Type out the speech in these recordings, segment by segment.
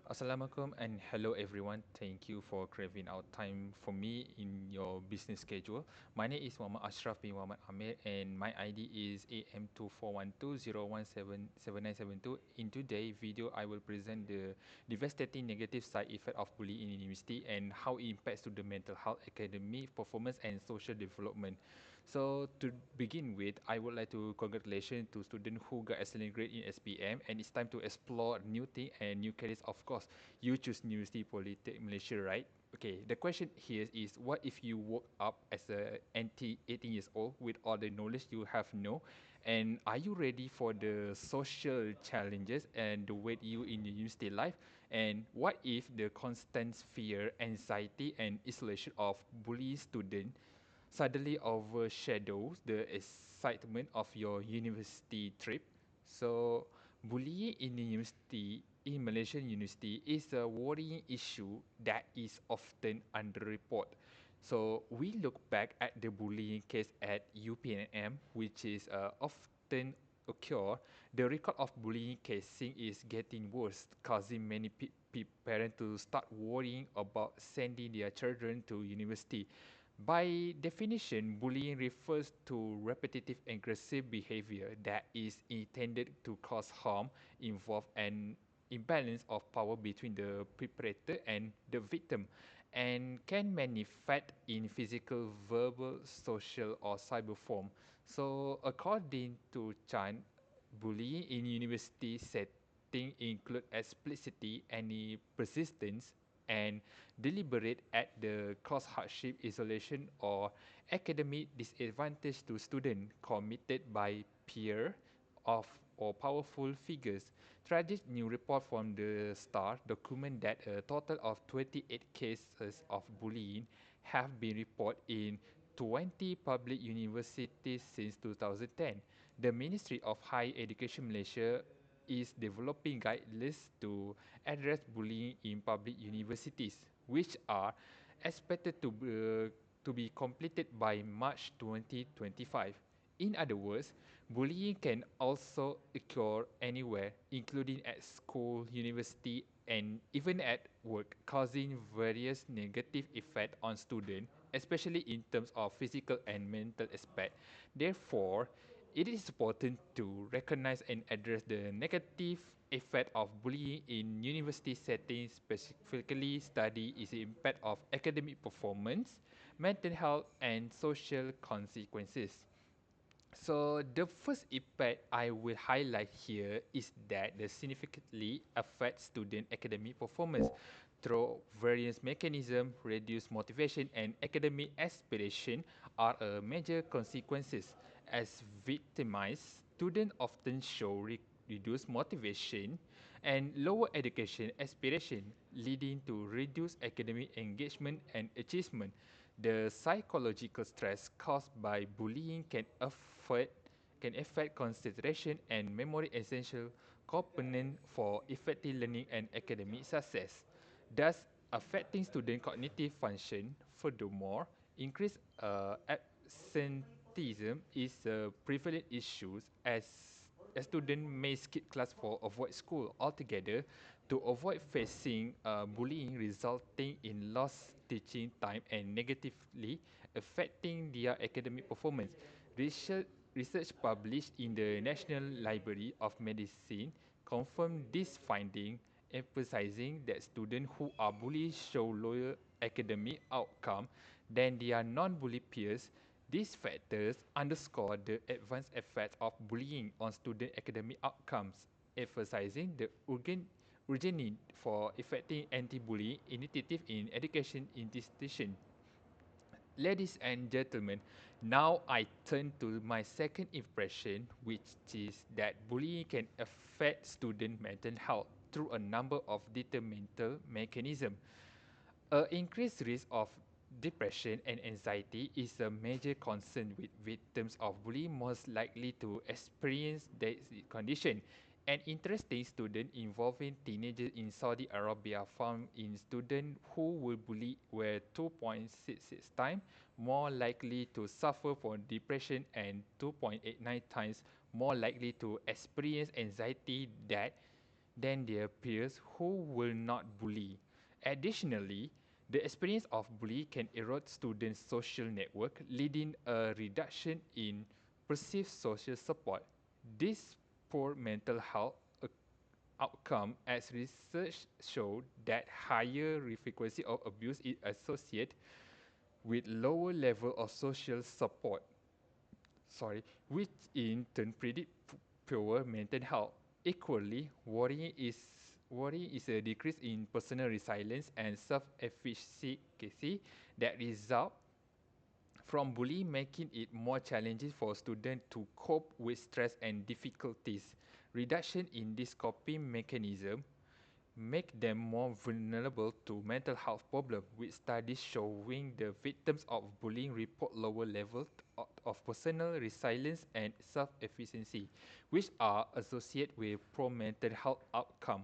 Assalamualaikum and hello everyone. Thank you for craving out time for me in your business schedule. My name is Muhammad Ashraf bin Muhammad Amir and my ID is AM241201777972. In today's video, I will present the devastating negative side effect of bullying in university and how it impacts to the mental health, academic performance and social development. So to begin with, I would like to congratulations to students who got excellent grade in SPM, and it's time to explore new thing and new careers. Of course, you choose University Polytechnic Malaysia, right? Okay, the question here is what if you woke up as a 18 years old with all the knowledge you have know, and are you ready for the social challenges and the weight you in the university life? And what if the constant fear, anxiety and isolation of bully student suddenly overshadows the excitement of your university trip? So, bullying in university, in Malaysian university, is a worrying issue that is often underreported. So, we look back at the bullying case at UPNM, which is often occur. The record of bullying casing is getting worse, causing many parents to start worrying about sending their children to university. By definition, bullying refers to repetitive aggressive behavior that is intended to cause harm, involve an imbalance of power between the perpetrator and the victim, and can manifest in physical, verbal, social, or cyber form. So, according to Chan, bullying in university setting include explicitly any persistence and deliberate at the cause hardship, isolation, or academic disadvantage to student committed by peer of or powerful figures. Tragic new report from the Star document that a total of 28 cases of bullying have been reported in 20 public universities since 2010. The Ministry of Higher Education Malaysia is developing guidelines to address bullying in public universities, which are expected to be completed by March 2025. In other words, bullying can also occur anywhere, including at school, university, and even at work, causing various negative effects on students, especially in terms of physical and mental aspect. Therefore, it is important to recognize and address the negative effect of bullying in university settings, specifically study its impact of academic performance, mental health, and social consequences. So the first impact I will highlight here is that the significantly affects student academic performance through various mechanisms. Reduced motivation and academic aspiration are a major consequences. As victimized, students often show reduced motivation and lower education aspiration, leading to reduced academic engagement and achievement. The psychological stress caused by bullying can affect concentration and memory, essential component for effective learning and academic success, thus affecting student cognitive function. Furthermore, increased absenteeism is a prevalent issue as a student may skip class for avoid school altogether to avoid facing bullying, resulting in lost teaching time and negatively affecting their academic performance. Research published in the National Library of Medicine confirmed this finding, emphasizing that students who are bullied show lower academic outcome than their non-bully peers. These factors underscore the advanced effect of bullying on student academic outcomes, emphasizing the urgent need for effective anti-bullying initiative in education institutions. Ladies and gentlemen, now I turn to my second impression, which is that bullying can affect student mental health through a number of detrimental mechanisms. An increased risk of depression and anxiety is a major concern, with victims of bullying most likely to experience this condition. An interesting student involving teenagers in Saudi Arabia found in students who were bullied were 2.66 times more likely to suffer from depression and 2.89 times more likely to experience anxiety that than their peers who will not bully. Additionally, the experience of bullying can erode students' social network, leading a reduction in perceived social support. This poor mental health outcome, as research showed that higher frequency of abuse is associated with lower level of social support, which in turn predict poor mental health. Equally, worrying is a decrease in personal resilience and self-efficacy that result from bullying, making it more challenging for students to cope with stress and difficulties. Reduction in this coping mechanism make them more vulnerable to mental health problems, with studies showing the victims of bullying report lower levels of personal resilience and self-efficacy, which are associated with poor mental health outcome.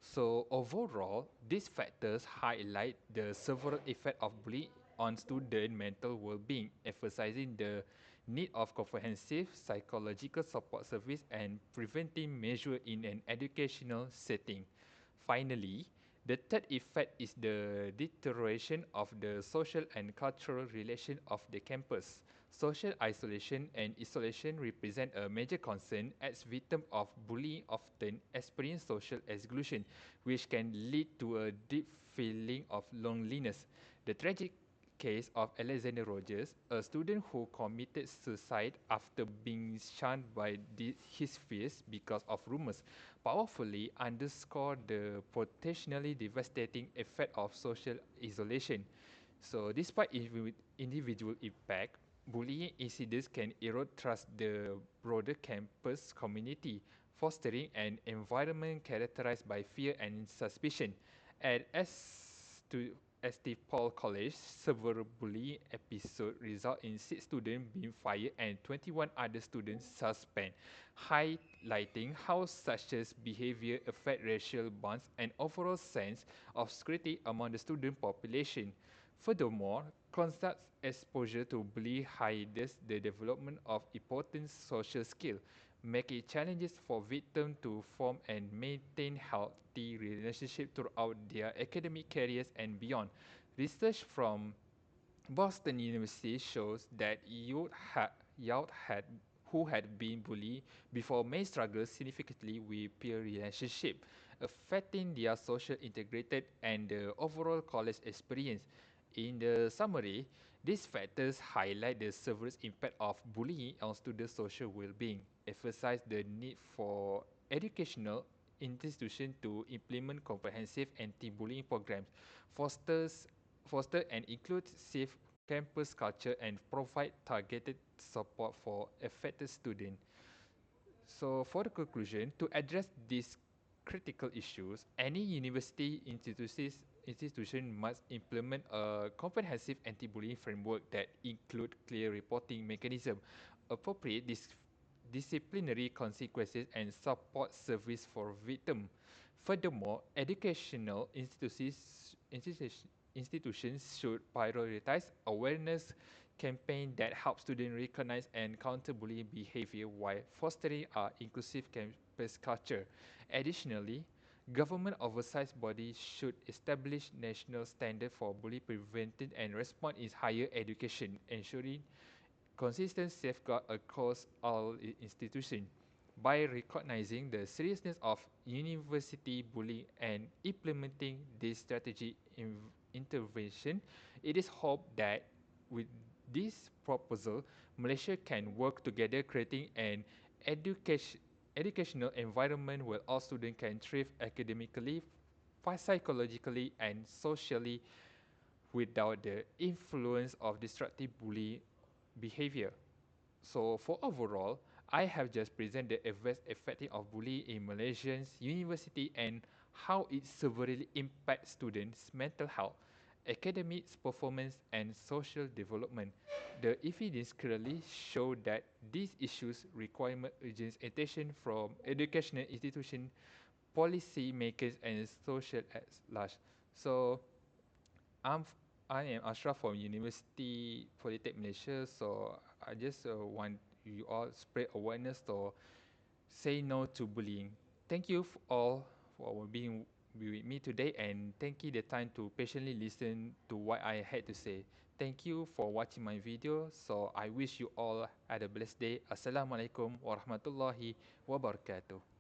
So overall, these factors highlight the several effects of bullying on student mental well-being, emphasizing the need of comprehensive psychological support service and preventing measures in an educational setting. Finally, the third effect is the deterioration of the social and cultural relation of the campus. Social isolation and isolation represent a major concern, as victims of bullying often experience social exclusion, which can lead to a deep feeling of loneliness. The tragic case of Alexander Rogers, a student who committed suicide after being shunned by his peers because of rumors, powerfully underscore the potentially devastating effect of social isolation. So, despite individual impact, bullying incidents can erode trust the broader campus community, fostering an environment characterized by fear and suspicion. At to St. Paul College, several bullying episodes result in 6 students being fired and 21 other students suspended, highlighting how such behavior affect racial bonds and overall sense of security among the student population. Furthermore, constant exposure to bullying hinders the development of important social skills, making it challenges for victims to form and maintain healthy relationships throughout their academic careers and beyond. Research from Boston University shows that youth had who had been bullied before may struggle significantly with peer relationship, affecting their social integrated and the overall college experience. In the summary, these factors highlight the severe impact of bullying on students' social well-being, emphasize the need for educational institutions to implement comprehensive anti-bullying programs, fosters foster and include safe campus culture, and provide targeted support for affected students. So for the conclusion, to address these critical issues, any institution must implement a comprehensive anti-bullying framework that include clear reporting mechanism, appropriate disciplinary consequences, and support service for victims. Furthermore, institutions should prioritize awareness campaign that help students recognize and counter bullying behavior while fostering an inclusive campus culture. Additionally, government oversight bodies should establish national standards for bullying prevention and response in higher education, ensuring consistent safeguard across all institutions. By recognizing the seriousness of university bullying and implementing this strategy intervention, it is hoped that with this proposal, Malaysia can work together creating an educational environment where all students can thrive academically, psychologically, and socially without the influence of destructive bullying behavior. So for overall, I have just presented the adverse effect of bullying in Malaysian's university and how it severely impacts students' mental health, academic performance, and social development. The evidence clearly show that these issues require urgent attention from educational institutions, policy makers, and social at large. So I'm I am Ashraf from University Polytech Malaysia. So I just want you all spread awareness or say no to bullying. Thank you all for being with me today, and thank you the time to patiently listen to what I had to say. Thank you for watching my video. So I wish you all had a blessed day. Assalamualaikum warahmatullahi wabarakatuh.